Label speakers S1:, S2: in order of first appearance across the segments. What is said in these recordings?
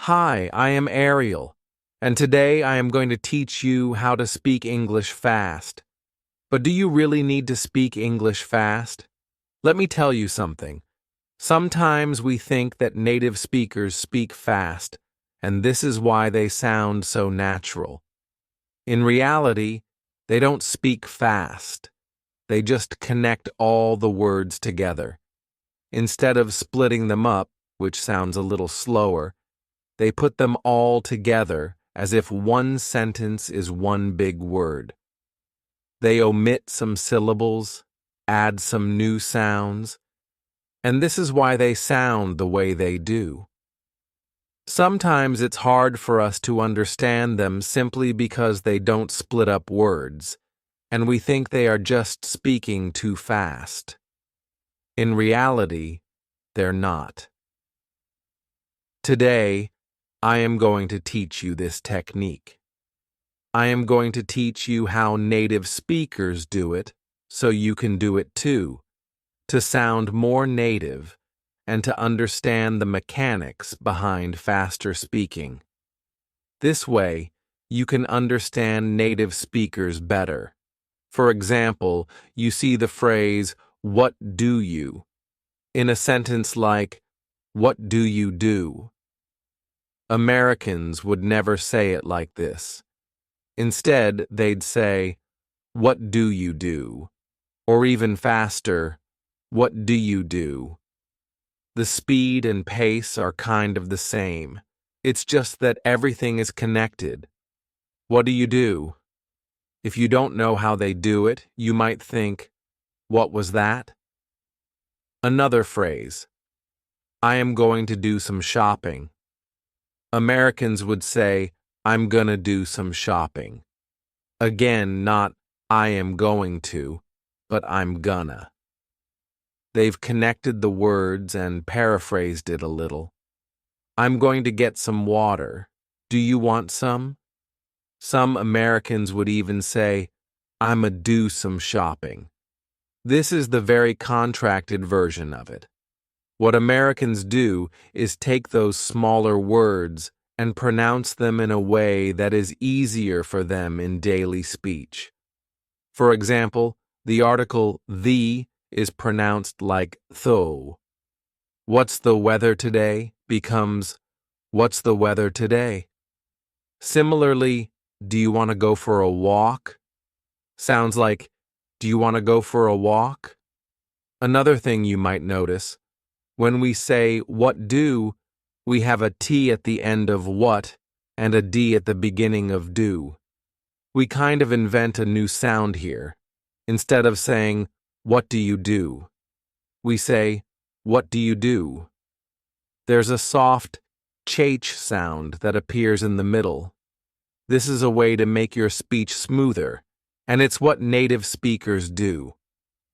S1: Hi, I am Ariel, and today I am going to teach you how to speak English fast. But do you really need to speak English fast? Let me tell you something. Sometimes we think that native speakers speak fast, and this is why they sound so natural. In reality, they don't speak fast. They just connect all the words together. Instead of splitting them up, which sounds a little slower, they put them all together as if one sentence is one big word. They omit some syllables, add some new sounds, and this is why they sound the way they do. Sometimes it's hard for us to understand them simply because they don't split up words, and we think they are just speaking too fast. In reality, they're not. Today, I am going to teach you this technique. I am going to teach you how native speakers do it so you can do it too, to sound more native and to understand the mechanics behind faster speaking. This way, you can understand native speakers better. For example, you see the phrase, "What do you?" in a sentence like, "What do you do?" Americans would never say it like this. Instead, they'd say, "What do you do?" Or even faster, "What do you do?" The speed and pace are kind of the same. It's just that everything is connected. What do you do? If you don't know how they do it, you might think, "What was that?" Another phrase, "I am going to do some shopping." Americans would say, "I'm gonna do some shopping." Again, not "I am going to," but "I'm gonna." They've connected the words and paraphrased it a little. "I'm going to get some water. Do you want some?" Some Americans would even say, "I'ma do some shopping." This is the very contracted version of it. What Americans do is take those smaller words and pronounce them in a way that is easier for them in daily speech. For example, the article "the" is pronounced like "tho." "What's the weather today?" becomes "What's the weather today?" Similarly, "Do you want to go for a walk?" sounds like "Do you want to go for a walk?" Another thing you might notice, when we say "what do," we have a T at the end of what and a D at the beginning of do. We kind of invent a new sound here. Instead of saying, "What do you do?" we say, "What do you do?" There's a soft ch sound that appears in the middle. This is a way to make your speech smoother, and it's what native speakers do.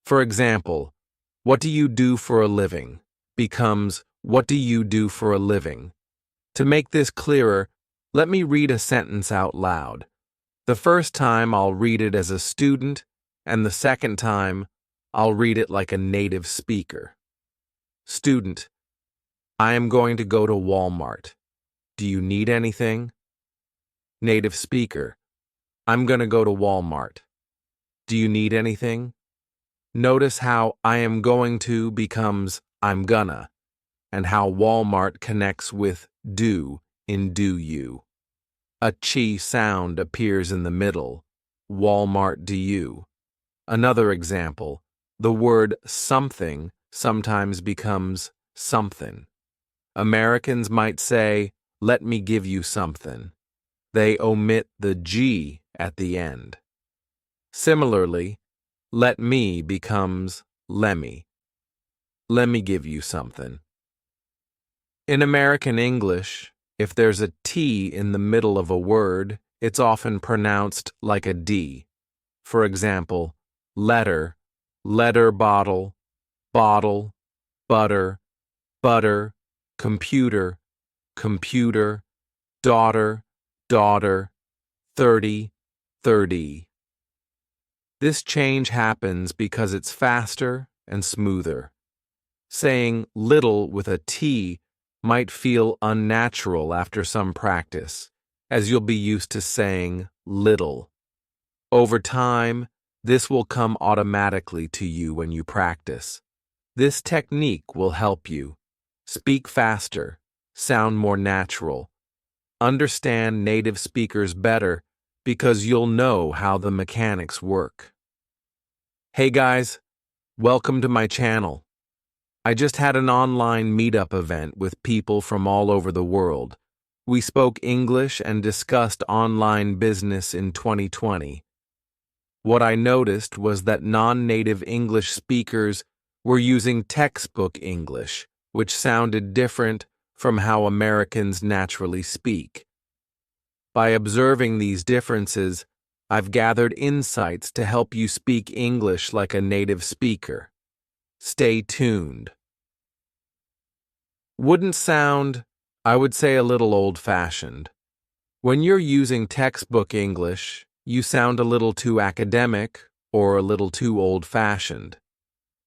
S1: For example, "What do you do for a living?" becomes "What do you do for a living?" To make this clearer, let me read a sentence out loud. The first time I'll read it as a student, and the second time I'll read it like a native speaker. Student, "I am going to go to Walmart. Do you need anything?" Native speaker, "I'm going to go to Walmart. Do you need anything?" Notice how "I am going to" becomes "I'm gonna," and how Walmart connects with do in do you. A chi sound appears in the middle. Walmart do you. Another example, the word something sometimes becomes something. Americans might say, "Let me give you something." They omit the G at the end. Similarly, "let me" becomes "lemme." Let me give you something. In American English, if there's a T in the middle of a word, it's often pronounced like a D. For example, letter, letter bottle, bottle, butter, butter, computer, computer, daughter, daughter, 30, 30. This change happens because it's faster and smoother. Saying little with a T might feel unnatural after some practice, as you'll be used to saying little. Over time, this will come automatically to you when you practice. This technique will help you speak faster, sound more natural, understand native speakers better because you'll know how the mechanics work. Hey guys, welcome to my channel. I just had an online meetup event with people from all over the world. We spoke English and discussed online business in 2020. What I noticed was that non-native English speakers were using textbook English, which sounded different from how Americans naturally speak. By observing these differences, I've gathered insights to help you speak English like a native speaker. Stay tuned. Wouldn't sound, I would say, a little old-fashioned. When you're using textbook English, you sound a little too academic or a little too old-fashioned.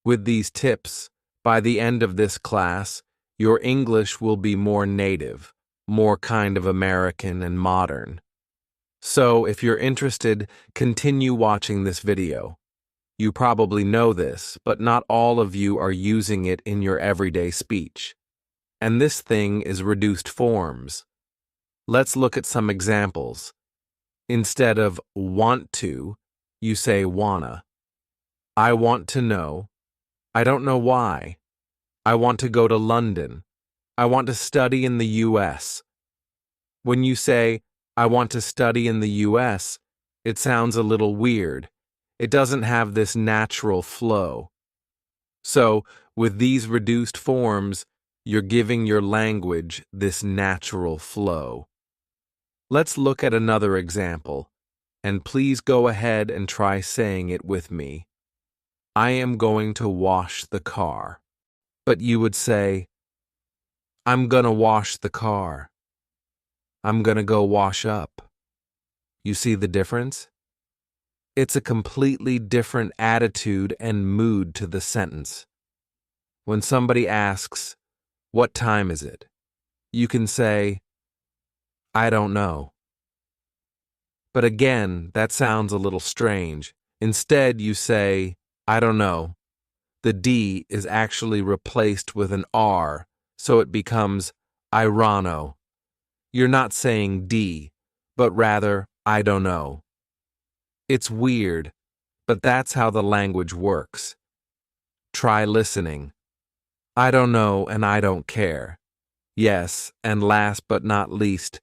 S1: With these tips, by the end of this class, your English will be more native, more kind of American and modern. So, if you're interested, continue watching this video. You probably know this, but not all of you are using it in your everyday speech. And this thing is reduced forms. Let's look at some examples. Instead of want to, you say wanna. I want to know. I don't know why. I want to go to London. I want to study in the US. When you say, I want to study in the US, it sounds a little weird. It doesn't have this natural flow. So, with these reduced forms, you're giving your language this natural flow. Let's look at another example, and please go ahead and try saying it with me. I am going to wash the car. But you would say, I'm gonna wash the car. I'm gonna go wash up. You see the difference? It's a completely different attitude and mood to the sentence. When somebody asks, what time is it? You can say, I don't know. But again, that sounds a little strange. Instead, you say, I don't know. The D is actually replaced with an R, so it becomes irono. You're not saying D, but rather, I don't know. It's weird, but that's how the language works. Try listening. I don't know and I don't care. Yes, and last but not least,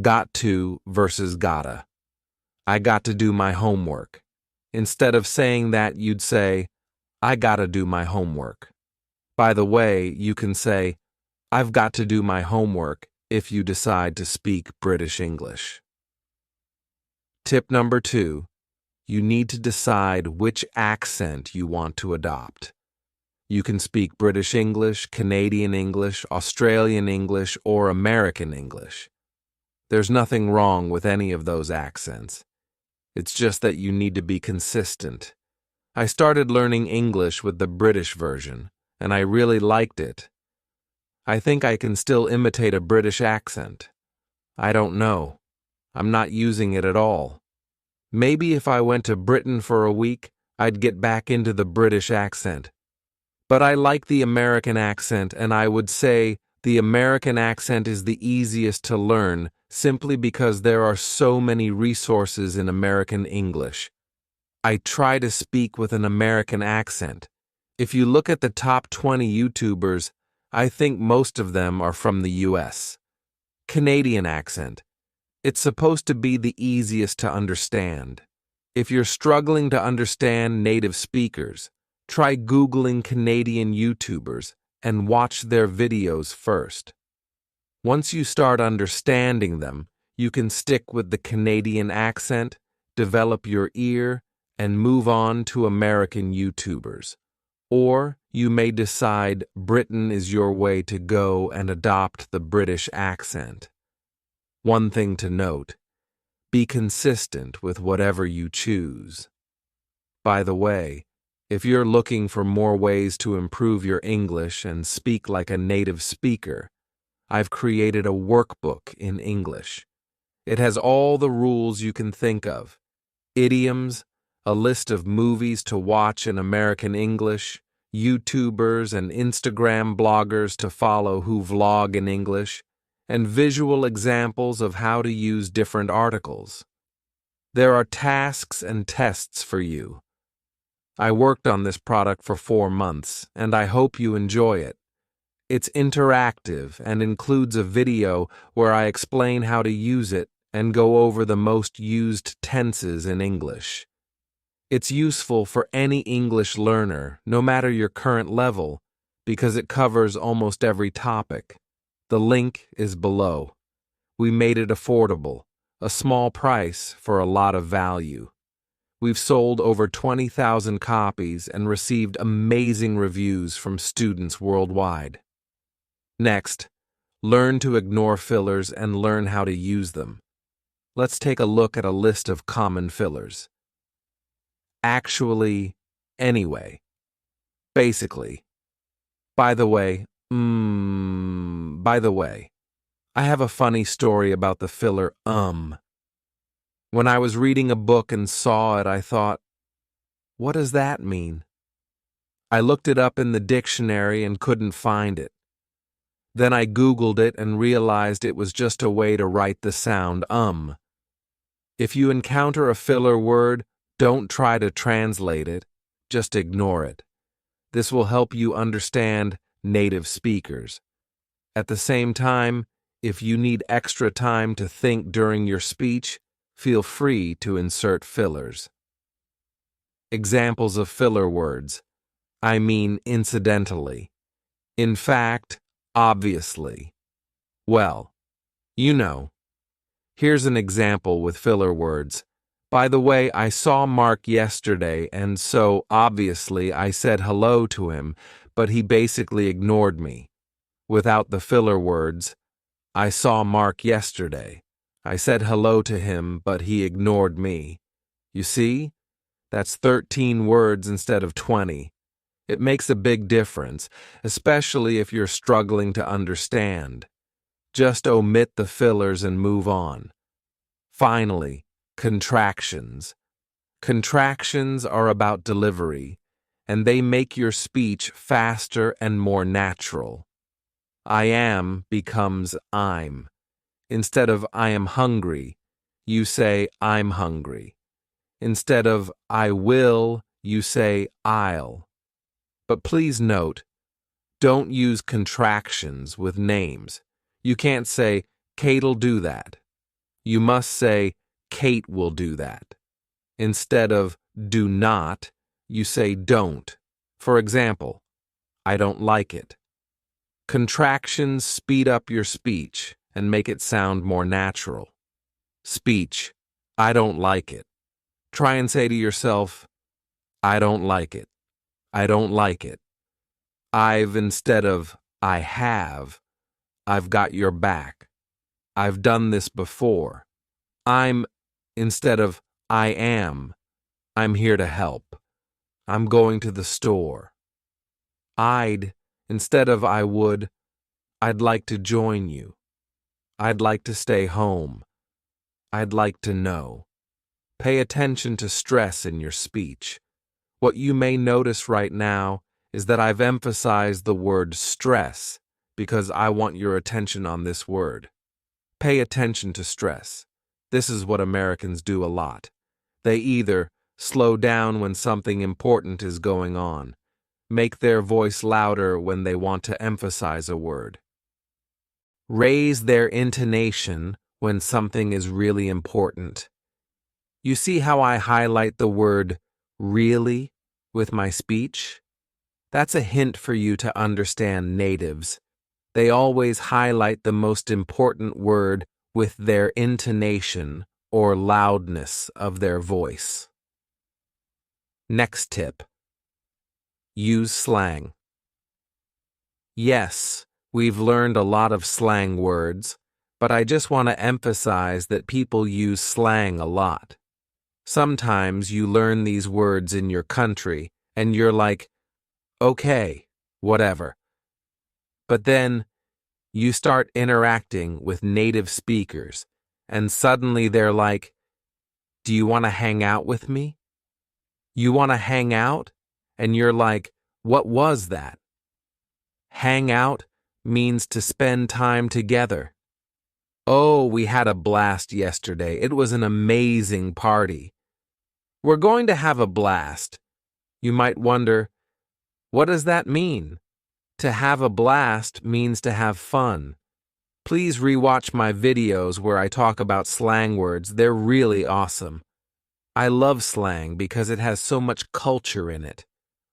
S1: got to versus gotta. I got to do my homework. Instead of saying that, you'd say, I gotta do my homework. By the way, you can say, I've got to do my homework if you decide to speak British English. Tip number 2, you need to decide which accent you want to adopt. You can speak British English, Canadian English, Australian English, or American English. There's nothing wrong with any of those accents. It's just that you need to be consistent. I started learning English with the British version, and I really liked it. I think I can still imitate a British accent. I don't know. I'm not using it at all. Maybe if I went to Britain for a week, I'd get back into the British accent. But I like the American accent, and I would say the American accent is the easiest to learn simply because there are so many resources in American English. I try to speak with an American accent. If you look at the top 20 YouTubers, I think most of them are from the US. Canadian accent. It's supposed to be the easiest to understand. If you're struggling to understand native speakers, try Googling Canadian YouTubers and watch their videos first. Once you start understanding them, you can stick with the Canadian accent, develop your ear, and move on to American YouTubers. Or you may decide Britain is your way to go and adopt the British accent. One thing to note, be consistent with whatever you choose. By the way, if you're looking for more ways to improve your English and speak like a native speaker, I've created a workbook in English. It has all the rules you can think of: idioms, a list of movies to watch in American English, YouTubers and Instagram bloggers to follow who vlog in English, and visual examples of how to use different articles. There are tasks and tests for you. I worked on this product for 4 months, and I hope you enjoy it. It's interactive and includes a video where I explain how to use it and go over the most used tenses in English. It's useful for any English learner, no matter your current level, because it covers almost every topic. The link is below. We made it affordable, a small price for a lot of value. We've sold over 20,000 copies and received amazing reviews from students worldwide. Next, learn to ignore fillers and learn how to use them. Let's take a look at a list of common fillers. Actually, anyway. Basically. By the way. I have a funny story about the filler When I was reading a book and saw it, I thought, what does that mean? I looked it up in the dictionary and couldn't find it. Then I Googled it and realized it was just a way to write the sound If you encounter a filler word, don't try to translate it, just ignore it. This will help you understand native speakers. At the same time, if you need extra time to think during your speech, feel free to insert fillers. Examples of filler words. I mean incidentally. In fact, obviously. Well, you know. Here's an example with filler words. By the way, I saw Mark yesterday, and so, obviously, I said hello to him, but he basically ignored me. Without the filler words, I saw Mark yesterday. I said hello to him, but he ignored me. You see? That's 13 words instead of 20. It makes a big difference, especially if you're struggling to understand. Just omit the fillers and move on. Finally, contractions. Contractions are about delivery, and they make your speech faster and more natural. I am becomes I'm. Instead of I am hungry, you say I'm hungry. Instead of I will, you say I'll. But please note, don't use contractions with names. You can't say, Kate'll do that. You must say, Kate will do that. Instead of do not, you say don't. For example, I don't like it. Contractions speed up your speech and make it sound more natural. Speech, I don't like it. Try and say to yourself, I don't like it. I don't like it. I've instead of I have, I've got your back. I've done this before. I'm instead of I am, I'm here to help. I'm going to the store. I'd instead of I would, I'd like to join you. I'd like to stay home. I'd like to know. Pay attention to stress in your speech. What you may notice right now is that I've emphasized the word stress because I want your attention on this word. Pay attention to stress. This is what Americans do a lot. They either slow down when something important is going on, make their voice louder when they want to emphasize a word, raise their intonation when something is really important. You see how I highlight the word really with my speech? That's a hint for you to understand natives. They always highlight the most important word with their intonation or loudness of their voice. Next tip. Use slang. Yes, we've learned a lot of slang words, but I just want to emphasize that people use slang a lot. Sometimes you learn these words in your country, and you're like, okay, whatever. But then, You start interacting with native speakers, and suddenly they're like, "Do you want to hang out with me? You want to hang out?" And you're like, "What was that?" Hang out means to spend time together. "Oh, we had a blast yesterday. It was an amazing party." We're going to have a blast. You might wonder, what does that mean? To have a blast means to have fun. Please rewatch my videos where I talk about slang words. They're really awesome. I love slang because it has so much culture in it.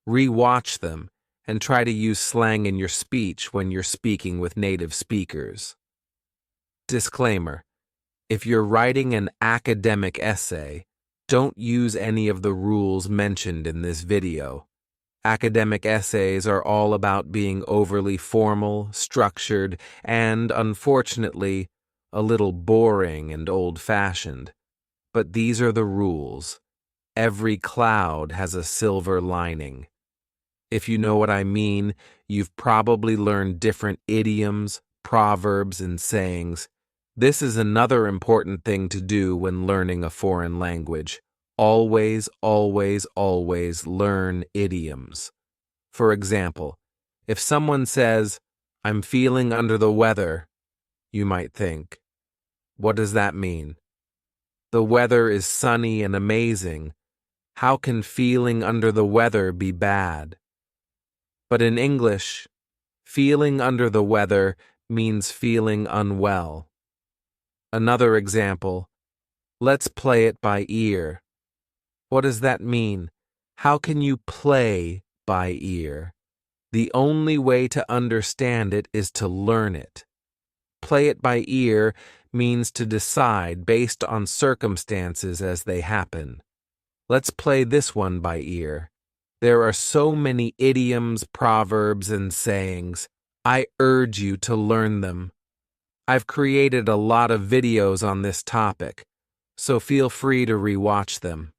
S1: Rewatch them and try to use slang in your speech when you're speaking with native speakers. Disclaimer: if you're writing an academic essay, don't use any of the rules mentioned in this video. Academic essays are all about being overly formal, structured, and, unfortunately, a little boring and old-fashioned. But these are the rules. Every cloud has a silver lining. If you know what I mean, you've probably learned different idioms, proverbs, and sayings. This is another important thing to do when learning a foreign language. Always, always, always learn idioms. For example, if someone says, "I'm feeling under the weather," you might think, what does that mean? The weather is sunny and amazing. How can feeling under the weather be bad? But in English, feeling under the weather means feeling unwell. Another example, let's play it by ear. What does that mean? How can you play by ear? The only way to understand it is to learn it. Play it by ear means to decide based on circumstances as they happen. Let's play this one by ear. There are so many idioms, proverbs, and sayings. I urge you to learn them. I've created a lot of videos on this topic, so feel free to rewatch them.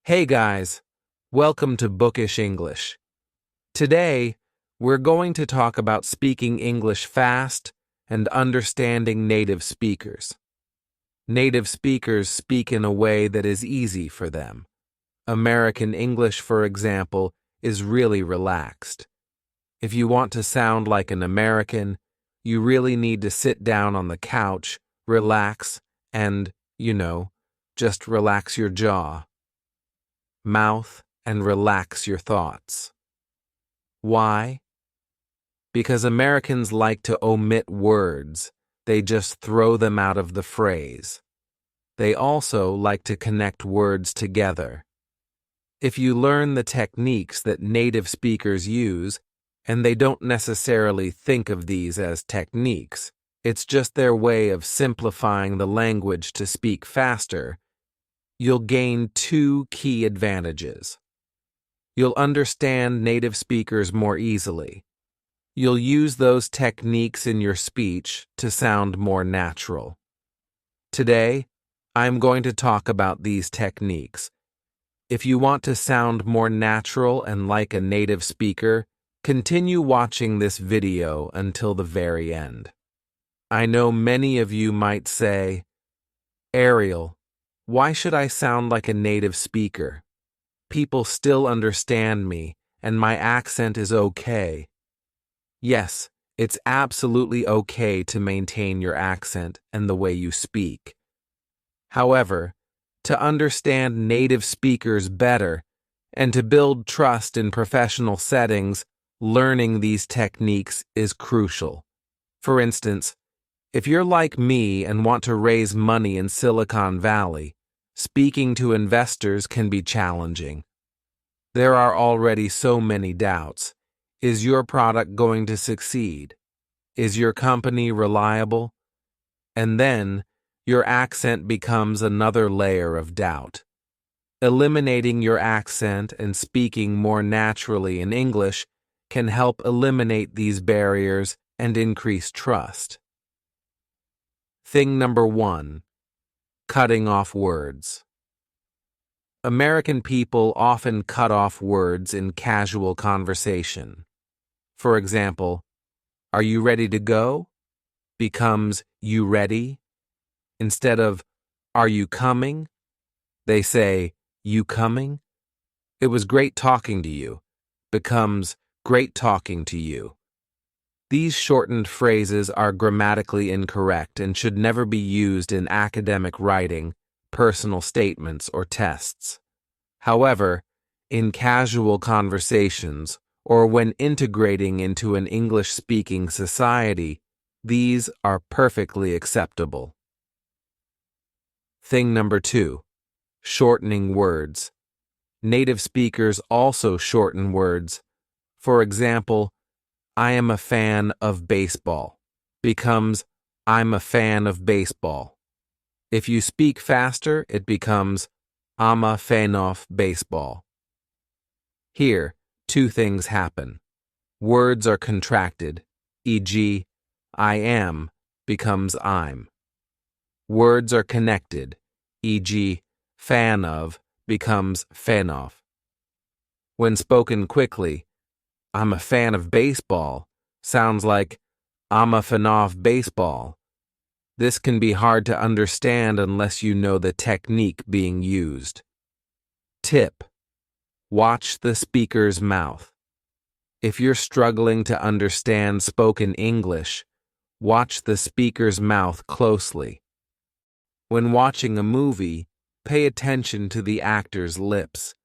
S1: Hey guys, welcome to Bookish English. Today, we're going to talk about speaking English fast and understanding native speakers. Native speakers speak in a way that is easy for them. American English, for example, is really relaxed. If you want to sound like an American, you really need to sit down on the couch, relax, and, just relax your jaw, mouth, and relax your thoughts. Why? Because Americans like to omit words. They just throw them out of the phrase. They also like to connect words together. If you learn the techniques that native speakers use, and they don't necessarily think of these as techniques, it's just their way of simplifying the language to speak faster, you'll gain two key advantages. You'll understand native speakers more easily. You'll use those techniques in your speech to sound more natural. Today, I'm going to talk about these techniques. If you want to sound more natural and like a native speaker, continue watching this video until the very end. I know many of you might say, "Ariel, why should I sound like a native speaker? People still understand me, and my accent is okay." Yes, it's absolutely okay to maintain your accent and the way you speak. However, to understand native speakers better and to build trust in professional settings, learning these techniques is crucial. For instance, if you're like me and want to raise money in Silicon Valley, speaking to investors can be challenging. There are already so many doubts. Is your product going to succeed? Is your company reliable? And then, your accent becomes another layer of doubt. Eliminating your accent and speaking more naturally in English can help eliminate these barriers and increase trust. Thing number 1, cutting off words. American people often cut off words in casual conversation. For example, Are you ready to go? Becomes you ready? Instead of are you coming? They say you coming? It was great talking to you. Becomes great talking to you. These shortened phrases are grammatically incorrect and should never be used in academic writing, personal statements, or tests. However, in casual conversations or when integrating into an English-speaking society, these are perfectly acceptable. Thing number 2, shortening words. Native speakers also shorten words. For example, I am a fan of baseball becomes I'm a fan of baseball. If you speak faster, it becomes I'm a fan of baseball. Here, two things happen. Words are contracted, e.g., I am becomes I'm. Words are connected, e.g., fan of becomes fan of. When spoken quickly, I'm a fan of baseball sounds like I'm a fan of baseball. This can be hard to understand unless you know the technique being used. Tip: watch the speaker's mouth. If you're struggling to understand spoken English, watch the speaker's mouth closely. When watching a movie, pay attention to the actor's lips.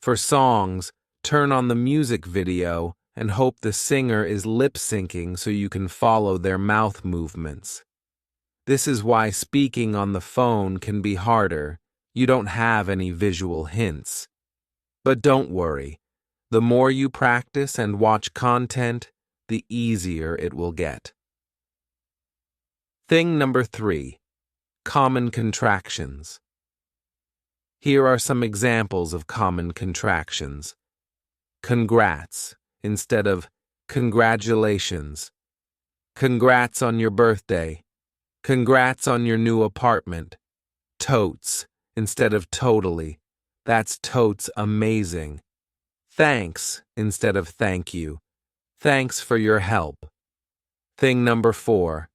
S1: For songs, turn on the music video and hope the singer is lip-syncing so you can follow their mouth movements. This is why speaking on the phone can be harder. You don't have any visual hints. But don't worry. The more you practice and watch content, the easier it will get. Thing number 3, common contractions. Here are some examples of common contractions. Congrats instead of congratulations. Congrats on your birthday. Congrats on your new apartment. Totes instead of totally. That's totes amazing. Thanks instead of thank you. Thanks for your help. Thing number 4,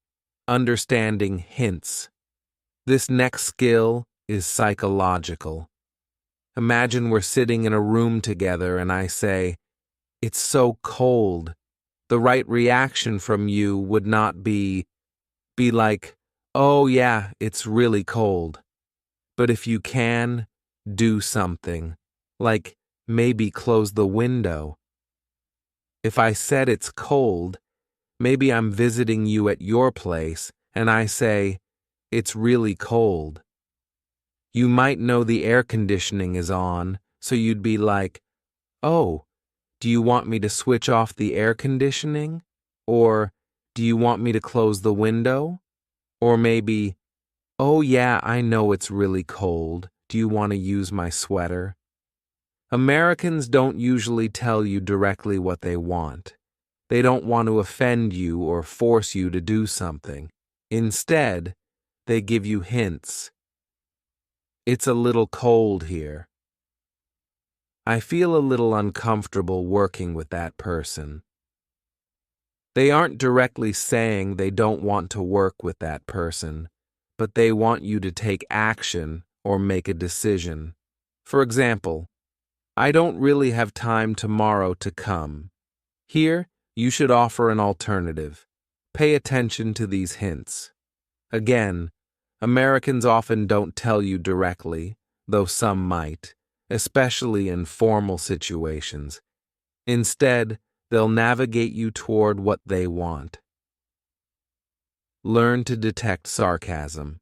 S1: understanding hints. This next skill is psychological. Imagine we're sitting in a room together and I say, "It's so cold." The right reaction from you would not be like, "Oh yeah, it's really cold." But if you can, do something, like maybe close the window. If I said it's cold, maybe I'm visiting you at your place and I say, "It's really cold." You might know the air conditioning is on, so you'd be like, "Oh, do you want me to switch off the air conditioning?" Or, "Do you want me to close the window?" Or maybe, "Oh yeah, I know it's really cold. Do you want to use my sweater?" Americans don't usually tell you directly what they want. They don't want to offend you or force you to do something. Instead, they give you hints. It's a little cold here. I feel a little uncomfortable working with that person. They aren't directly saying they don't want to work with that person, but they want you to take action or make a decision. For example, I don't really have time tomorrow to come. Here, you should offer an alternative. Pay attention to these hints. Again, Americans often don't tell you directly, though some might, especially in formal situations. Instead, they'll navigate you toward what they want. Learn to detect sarcasm.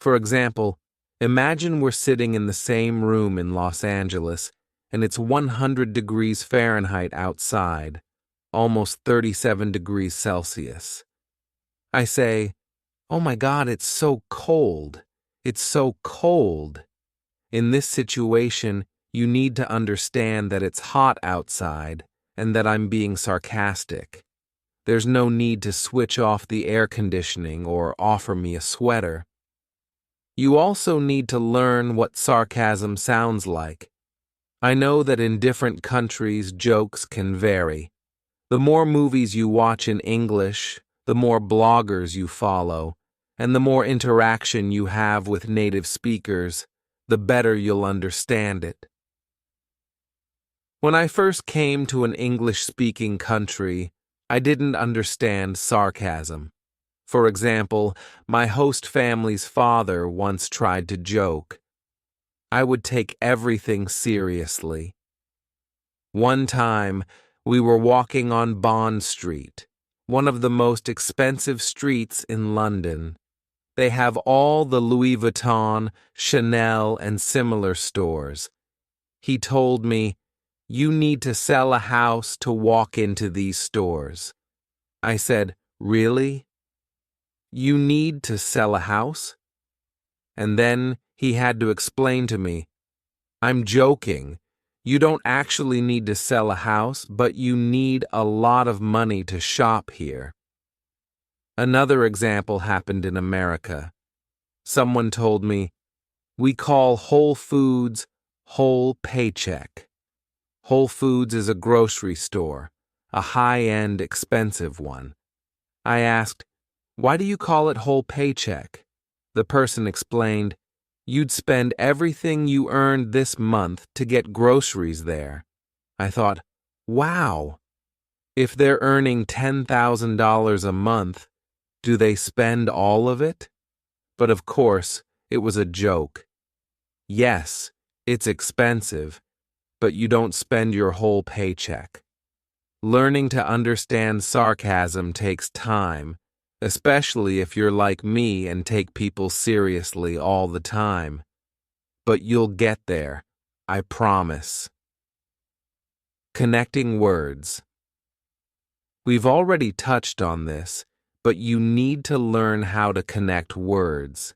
S1: For example, imagine we're sitting in the same room in Los Angeles and it's 100 degrees Fahrenheit outside, almost 37 degrees Celsius. I say, "Oh my God, it's so cold. It's so cold." In this situation, you need to understand that it's hot outside and that I'm being sarcastic. There's no need to switch off the air conditioning or offer me a sweater. You also need to learn what sarcasm sounds like. I know that in different countries, jokes can vary. The more movies you watch in English, the more bloggers you follow, and the more interaction you have with native speakers, the better you'll understand it. When I first came to an English-speaking country, I didn't understand sarcasm. For example, my host family's father once tried to joke. I would take everything seriously. One time, we were walking on Bond Street, one of the most expensive streets in London. They have all the Louis Vuitton, Chanel, and similar stores. He told me, "You need to sell a house to walk into these stores." I said, "Really? You need to sell a house?" And then he had to explain to me, "I'm joking. You don't actually need to sell a house, but you need a lot of money to shop here." Another example happened in America. Someone told me, "We call Whole Foods Whole Paycheck." Whole Foods is a grocery store, a high-end, expensive one. I asked, "Why do you call it Whole Paycheck?" The person explained, "You'd spend everything you earned this month to get groceries there." I thought, wow, if they're earning $10,000 a month, do they spend all of it? But of course, it was a joke. Yes, it's expensive, but you don't spend your whole paycheck. Learning to understand sarcasm takes time, especially if you're like me and take people seriously all the time. But you'll get there, I promise. Connecting words. We've already touched on this, but you need to learn how to connect words.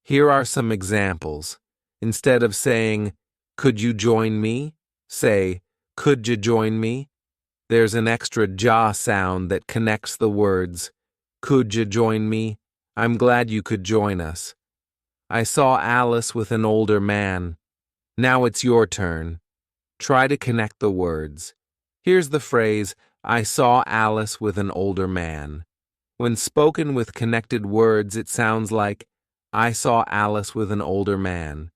S1: Here are some examples. Instead of saying, "Could you join me?" say, "Could you join me?" There's an extra ja sound that connects the words. "Could you join me? I'm glad you could join us." "I saw Alice with an older man." Now it's your turn. Try to connect the words. Here's the phrase, "I saw Alice with an older man." When spoken with connected words, it sounds like, "I saw Alice with an older man."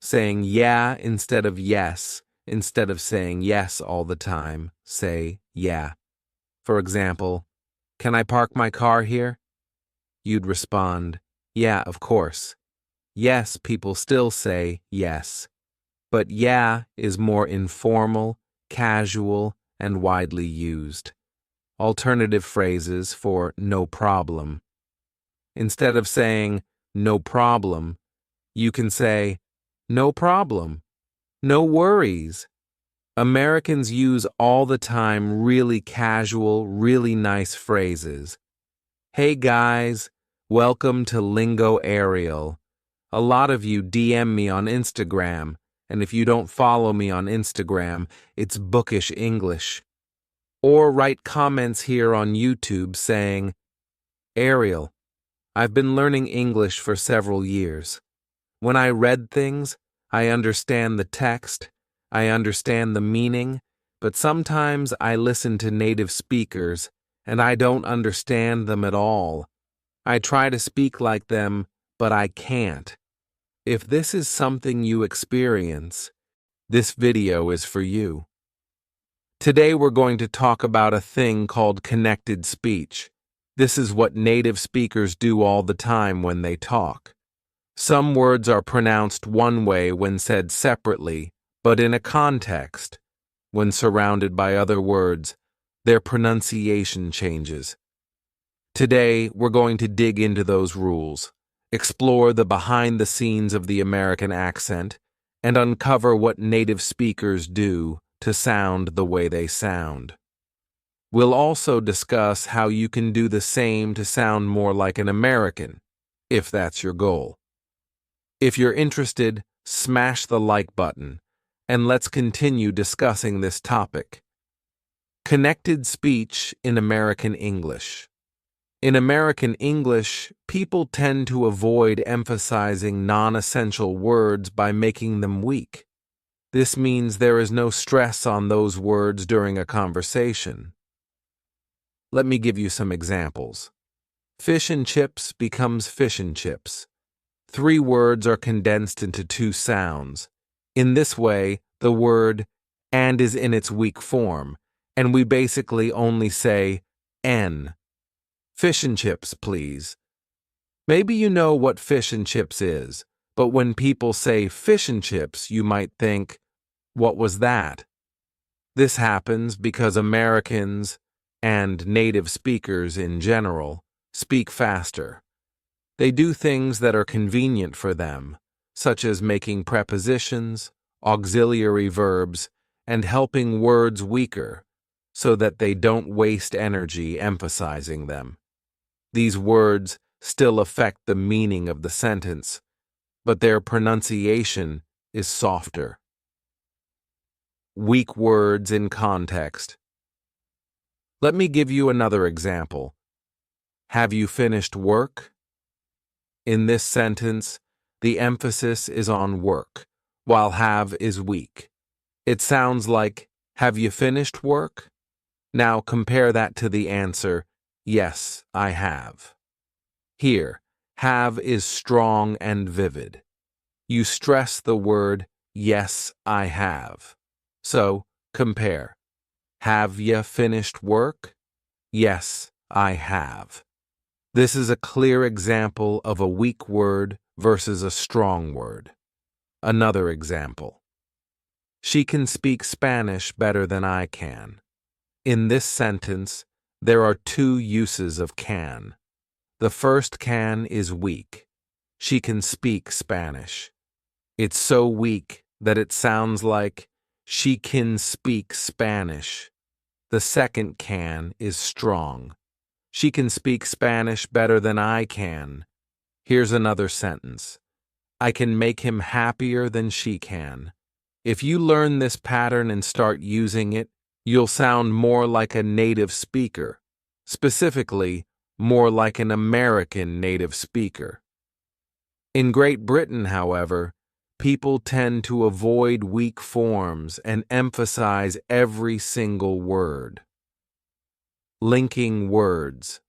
S1: Saying yeah instead of yes, instead of saying yes all the time, say yeah. For example, "Can I park my car here?" You'd respond, "Yeah, of course." Yes, people still say yes, but yeah is more informal, casual, and widely used. Alternative phrases for no problem. Instead of saying no problem, you can say no problem, no worries. Americans use all the time really casual, really nice phrases. "Hey guys, welcome to Lingo Ariel. A lot of you DM me on Instagram, and if you don't follow me on Instagram, it's Bookish English." Or write comments here on YouTube saying, "Ariel, I've been learning English for several years. When I read things, I understand the text, I understand the meaning, but sometimes I listen to native speakers and I don't understand them at all. I try to speak like them, but I can't. If this is something you experience, this video is for you." Today we're going to talk about a thing called connected speech. This is what native speakers do all the time when they talk. Some words are pronounced one way when said separately, but in a context, when surrounded by other words, their pronunciation changes. Today, we're going to dig into those rules, explore the behind the scenes of the American accent, and uncover what native speakers do to sound the way they sound. We'll also discuss how you can do the same to sound more like an American, if that's your goal. If you're interested, smash the like button, and let's continue discussing this topic. Connected speech in American English. In American English, people tend to avoid emphasizing non-essential words by making them weak. This means there is no stress on those words during a conversation. Let me give you some examples. Fish and chips becomes fish and chips. 3 words are condensed into 2 sounds. In this way, the word and is in its weak form, and we basically only say N. Fish and chips, please. Maybe you know what fish and chips is, but when people say fish and chips, you might think, what was that? This happens because Americans, and native speakers in general, speak faster. They do things that are convenient for them, such as making prepositions, auxiliary verbs, and helping words weaker, so that they don't waste energy emphasizing them. These words still affect the meaning of the sentence, but their pronunciation is softer. Weak words in context. Let me give you another example. Have you finished work? In this sentence, the emphasis is on work, while have is weak. It sounds like, have you finished work? Now compare that to the answer, yes, I have. Here, have is strong and vivid. You stress the word, yes, I have. So, compare. Have ya finished work? Yes, I have. This is a clear example of a weak word versus a strong word. Another example. She can speak Spanish better than I can. In this sentence, there are 2 uses of can. The first can is weak. She can speak Spanish. It's so weak that it sounds like she can speak Spanish. The second can is strong. She can speak Spanish better than I can. Here's another sentence. I can make him happier than she can. If you learn this pattern and start using it, you'll sound more like a native speaker, specifically, more like an American native speaker. In Great Britain, however, people tend to avoid weak forms and emphasize every single word. Linking words.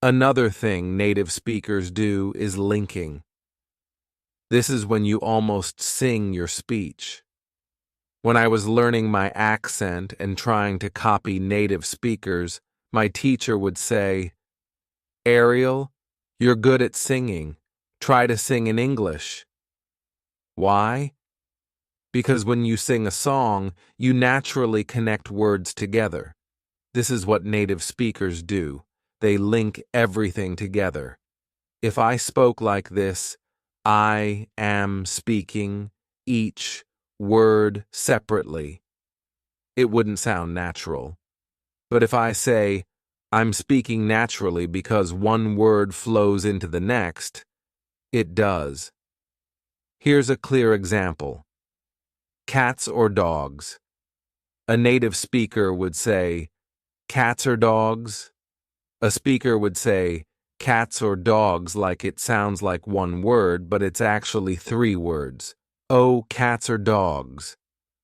S1: Another thing native speakers do is linking. This is when you almost sing your speech. When I was learning my accent and trying to copy native speakers, my teacher would say, Ariel, you're good at singing. Try to sing in English. Why? Because when you sing a song, you naturally connect words together. This is what native speakers do. They link everything together. If I spoke like this, I am speaking each word separately, it wouldn't sound natural. But if I say, I'm speaking naturally because one word flows into the next, it does. Here's a clear example. Cats or dogs? A native speaker would say, cats or dogs? A speaker would say, cats or dogs, like it sounds like one word, but it's actually 3 words. Oh, cats or dogs?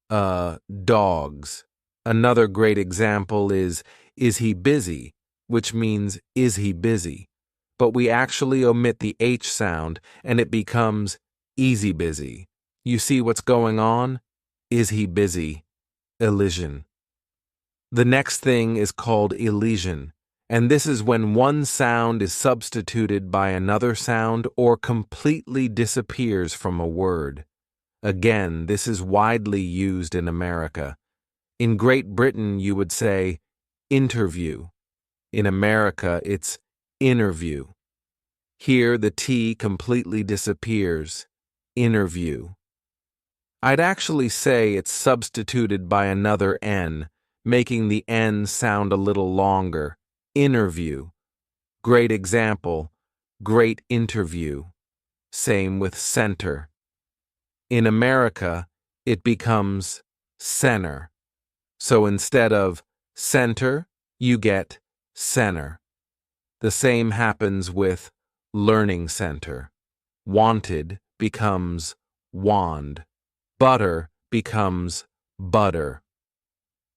S1: Dogs. Another great example is he busy? Which means, is he busy? But we actually omit the H sound, and it becomes easy busy. You see what's going on? Is he busy? Elision. The next thing is called elision, and this is when one sound is substituted by another sound or completely disappears from a word. Again, this is widely used in America. In Great Britain, you would say interview. In America, it's interview. Here, the T completely disappears. Interview. I'd actually say it's substituted by another N, making the N sound a little longer. Interview. Great example. Great interview. Same with center. In America, it becomes center. So instead of center, you get center. The same happens with learning center. Wanted becomes wand. Butter becomes butter.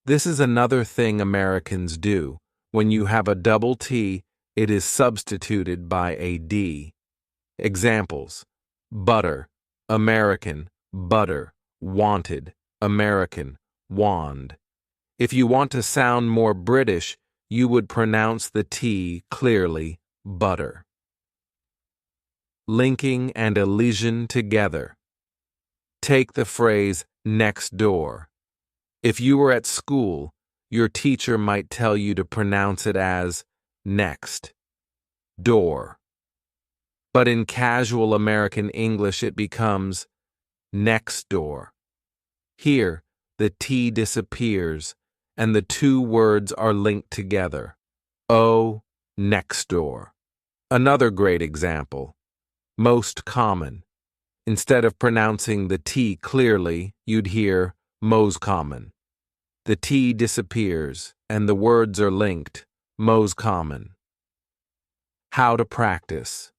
S1: This is another thing Americans do. When you have a double T, it is substituted by a D. Examples: butter, American, butter, wanted, American, wand. If you want to sound more British, you would pronounce the T clearly, butter. Linking and elision together. Take the phrase next door. If you were at school, your teacher might tell you to pronounce it as next door. But in casual American English, it becomes next door. Here, the T disappears, and the two words are linked together. Oh, next door. Another great example. Most common. Instead of pronouncing the T clearly, you'd hear mos common. The T disappears, and the words are linked. Mos common. How to practice.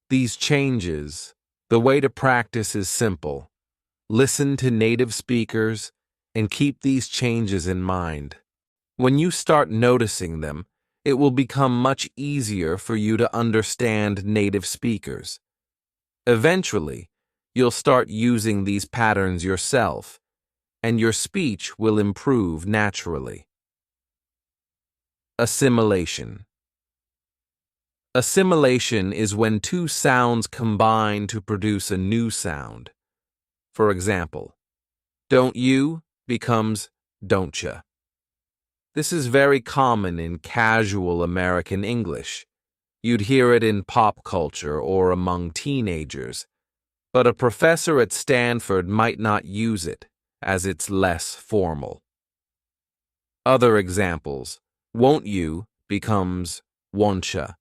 S1: These changes, the way to practice is simple. Listen to native speakers and keep these changes in mind. When you start noticing them, it will become much easier for you to understand native speakers. Eventually, you'll start using these patterns yourself, and your speech will improve naturally. Assimilation. Assimilation is when two sounds combine to produce a new sound. For example, don't you becomes don'tcha. This is very common in casual American English. You'd hear it in pop culture or among teenagers, but a professor at Stanford might not use it, as it's less formal. Other examples: won't you becomes won'tcha.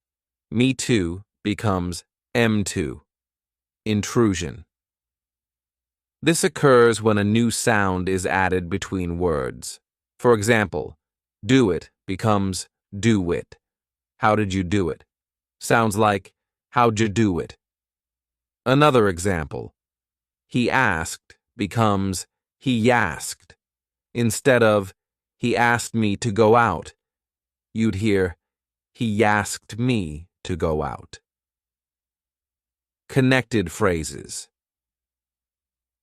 S1: Me too becomes m2. Intrusion. This occurs when a new sound is added between words. For example, do it becomes do it. How did you do it? Sounds like, how'd you do it? Another example. He asked becomes he yasked. Instead of, he asked me to go out, you'd hear, he yasked me to go out. Connected phrases.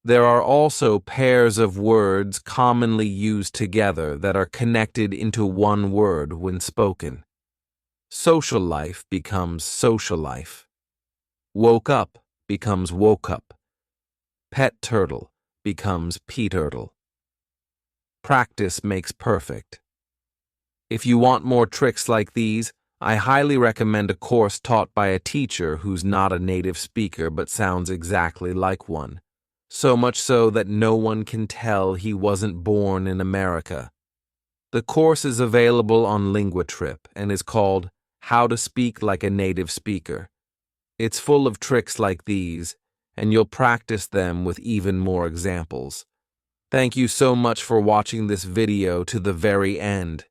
S1: There are also pairs of words commonly used together that are connected into one word when spoken. Social life becomes social life. Woke up becomes woke up. Pet turtle becomes pea-turtle. Practice makes perfect. If you want more tricks like these, I highly recommend a course taught by a teacher who's not a native speaker but sounds exactly like one. So much so that no one can tell he wasn't born in America. The course is available on LinguaTrip and is called How to Speak Like a Native Speaker. It's full of tricks like these, and you'll practice them with even more examples. Thank you so much for watching this video to the very end.